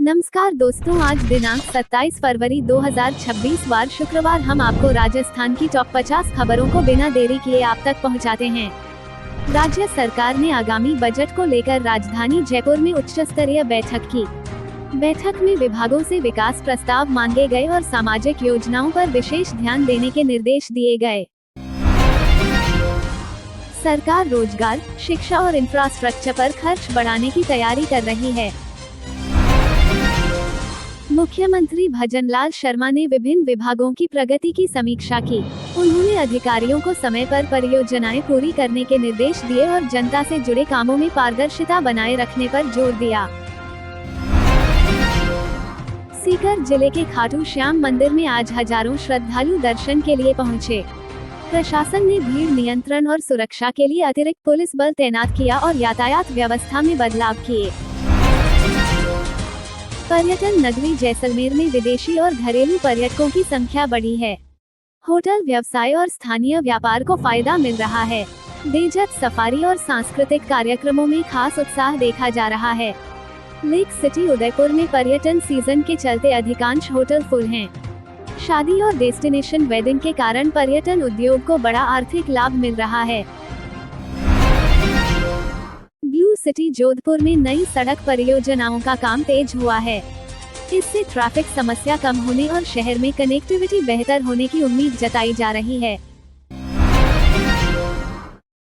नमस्कार दोस्तों, आज दिनांक 27 फरवरी 2026 वार शुक्रवार हम आपको राजस्थान की टॉप 50 खबरों को बिना देरी किए आप तक पहुंचाते हैं। राज्य सरकार ने आगामी बजट को लेकर राजधानी जयपुर में उच्च स्तरीय बैठक की। बैठक में विभागों से विकास प्रस्ताव मांगे गए और सामाजिक योजनाओं पर विशेष ध्यान देने के निर्देश दिए गए। सरकार रोजगार, शिक्षा और इंफ्रास्ट्रक्चर पर खर्च बढ़ाने की तैयारी कर रही है। मुख्यमंत्री भजनलाल शर्मा ने विभिन्न विभागों की प्रगति की समीक्षा की। उन्होंने अधिकारियों को समय पर परियोजनाएं पूरी करने के निर्देश दिए और जनता से जुड़े कामों में पारदर्शिता बनाए रखने पर जोर दिया। सीकर जिले के खाटू श्याम मंदिर में आज हजारों श्रद्धालु दर्शन के लिए पहुंचे। प्रशासन ने भीड़ नियंत्रण और सुरक्षा के लिए अतिरिक्त पुलिस बल तैनात किया और यातायात व्यवस्था में बदलाव किए। पर्यटन नगरी जैसलमेर में विदेशी और घरेलू पर्यटकों की संख्या बढ़ी है। होटल व्यवसाय और स्थानीय व्यापार को फायदा मिल रहा है। डेजर्ट सफारी और सांस्कृतिक कार्यक्रमों में खास उत्साह देखा जा रहा है। लेक सिटी उदयपुर में पर्यटन सीजन के चलते अधिकांश होटल फुल हैं। शादी और डेस्टिनेशन वेडिंग के कारण पर्यटन उद्योग को बड़ा आर्थिक लाभ मिल रहा है। ब्लू सिटी जोधपुर में नई सड़क परियोजनाओं का काम तेज हुआ है। इससे ट्रैफिक समस्या कम होने और शहर में कनेक्टिविटी बेहतर होने की उम्मीद जताई जा रही है।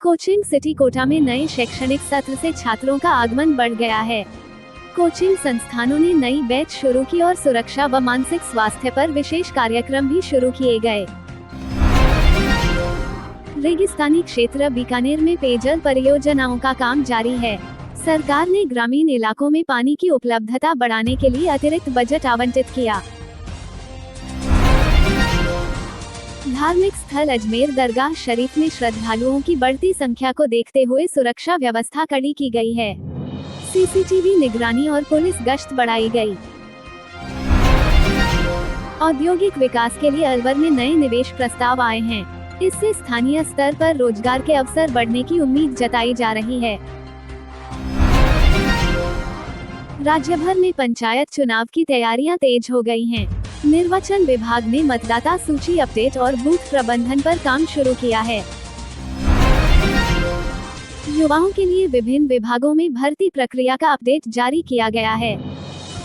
कोचिंग सिटी कोटा में नए शैक्षणिक सत्र से छात्रों का आगमन बढ़ गया है। कोचिंग संस्थानों ने नई बैच शुरू की और सुरक्षा व मानसिक स्वास्थ्य पर विशेष कार्यक्रम भी शुरू किए गए। रेगिस्तानी क्षेत्र बीकानेर में पेयजल परियोजनाओं का काम जारी है। सरकार ने ग्रामीण इलाकों में पानी की उपलब्धता बढ़ाने के लिए अतिरिक्त बजट आवंटित किया। धार्मिक स्थल अजमेर दरगाह शरीफ में श्रद्धालुओं की बढ़ती संख्या को देखते हुए सुरक्षा व्यवस्था कड़ी की गई है। सीसीटीवी निगरानी और पुलिस गश्त बढ़ाई गई। औद्योगिक विकास के लिए अलवर में नए निवेश प्रस्ताव आए हैं। इससे स्थानीय स्तर पर रोजगार के अवसर बढ़ने की उम्मीद जताई जा रही है। राज्य भर में पंचायत चुनाव की तैयारियां तेज हो गई हैं। निर्वाचन विभाग ने मतदाता सूची अपडेट और बूथ प्रबंधन पर काम शुरू किया है। युवाओं के लिए विभिन्न विभागों में भर्ती प्रक्रिया का अपडेट जारी किया गया है।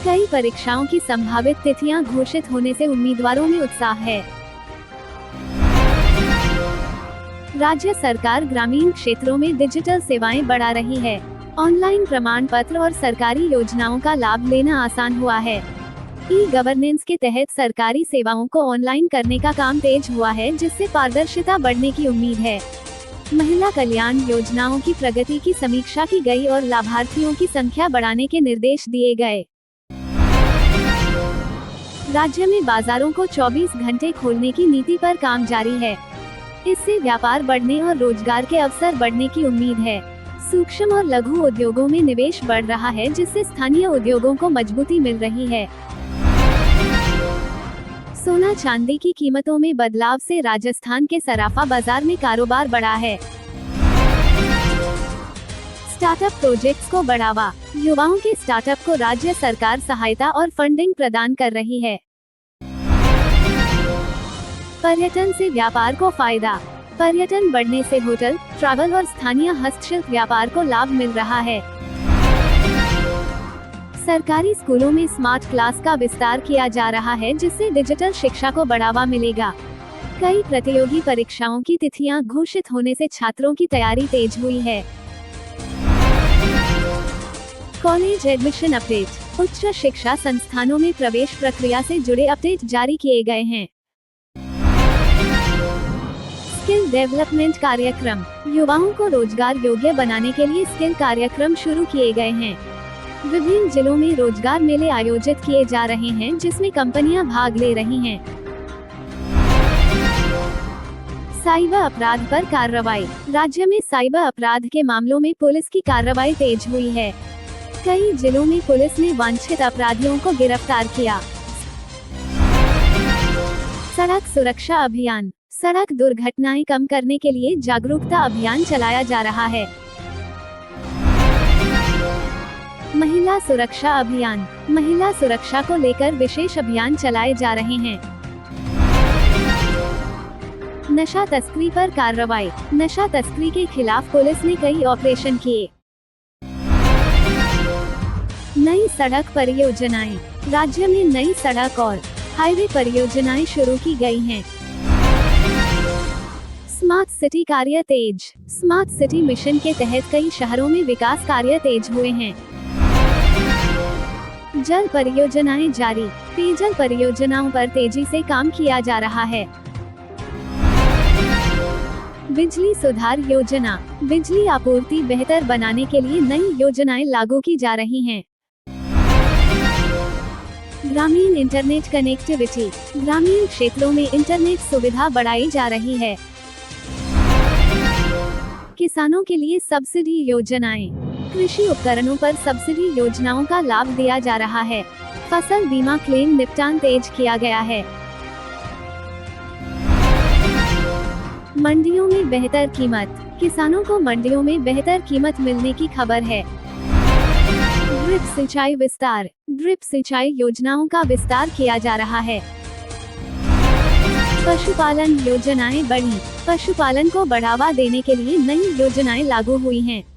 कई परीक्षाओं की संभावित तिथियां घोषित होने से उम्मीदवारों में उत्साह है। राज्य सरकार ग्रामीण क्षेत्रों में डिजिटल सेवाएं बढ़ा रही है। ऑनलाइन प्रमाण पत्र और सरकारी योजनाओं का लाभ लेना आसान हुआ है। ई गवर्नेंस के तहत सरकारी सेवाओं को ऑनलाइन करने का काम तेज हुआ है, जिससे पारदर्शिता बढ़ने की उम्मीद है। महिला कल्याण योजनाओं की प्रगति की समीक्षा की गई और लाभार्थियों की संख्या बढ़ाने के निर्देश दिए गए। राज्य में बाजारों को 24 घंटे खोलने की नीति पर काम जारी है। इससे व्यापार बढ़ने और रोजगार के अवसर बढ़ने की उम्मीद है। सूक्ष्म और लघु उद्योगों में निवेश बढ़ रहा है, जिससे स्थानीय उद्योगों को मजबूती मिल रही है। सोना चांदी की कीमतों में बदलाव से राजस्थान के सराफा बाजार में कारोबार बढ़ा है। स्टार्टअप प्रोजेक्ट्स को बढ़ावा। युवाओं के स्टार्टअप को राज्य सरकार सहायता और फंडिंग प्रदान कर रही है। पर्यटन से व्यापार को फायदा। पर्यटन बढ़ने से होटल, ट्रैवल और स्थानीय हस्तशिल्प व्यापार को लाभ मिल रहा है। सरकारी स्कूलों में स्मार्ट क्लास का विस्तार किया जा रहा है, जिससे डिजिटल शिक्षा को बढ़ावा मिलेगा। कई प्रतियोगी परीक्षाओं की तिथियां घोषित होने से छात्रों की तैयारी तेज हुई है। College admission update. उच्च शिक्षा संस्थानों में प्रवेश प्रक्रिया से जुड़े अपडेट जारी किए गए हैं। स्किल डेवलपमेंट कार्यक्रम। युवाओं को रोजगार योग्य बनाने के लिए स्किल कार्यक्रम शुरू किए गए हैं। विभिन्न जिलों में रोजगार मेले आयोजित किए जा रहे हैं, जिसमें कंपनियां भाग ले रही हैं। साइबर अपराध पर कार्रवाई। राज्य में साइबर अपराध के मामलों में पुलिस की कार्रवाई तेज हुई है। कई जिलों में पुलिस ने वांछित अपराधियों को गिरफ्तार किया। सड़क सुरक्षा अभियान। सड़क दुर्घटनाएं कम करने के लिए जागरूकता अभियान चलाया जा रहा है। महिला सुरक्षा अभियान। महिला सुरक्षा को लेकर विशेष अभियान चलाए जा रहे हैं। नशा तस्करी पर कार्रवाई। नशा तस्करी के खिलाफ पुलिस ने कई ऑपरेशन किए। नई सड़क परियोजनाएं। राज्य में नई सड़क और हाईवे परियोजनाएं शुरू की गई हैं। स्मार्ट सिटी कार्य तेज। स्मार्ट सिटी मिशन के तहत कई शहरों में विकास कार्य तेज हुए हैं। जल परियोजनाएं जारी। पेयजल परियोजनाओं पर तेजी से काम किया जा रहा है। बिजली सुधार योजना। बिजली आपूर्ति बेहतर बनाने के लिए नई योजनाएं लागू की जा रही हैं। ग्रामीण इंटरनेट कनेक्टिविटी। ग्रामीण क्षेत्रों में इंटरनेट सुविधा बढ़ाई जा रही है। किसानों के लिए सब्सिडी योजनाएं। कृषि उपकरणों पर सब्सिडी योजनाओं का लाभ दिया जा रहा है। फसल बीमा क्लेम निपटान तेज किया गया है। मंडियों में बेहतर कीमत। किसानों को मंडियों में बेहतर कीमत मिलने की खबर है। ड्रिप सिंचाई विस्तार। ड्रिप सिंचाई योजनाओं का विस्तार किया जा रहा है। पशुपालन योजनाएं बढ़ी। पशुपालन को बढ़ावा देने के लिए नई योजनाएं लागू हुई हैं।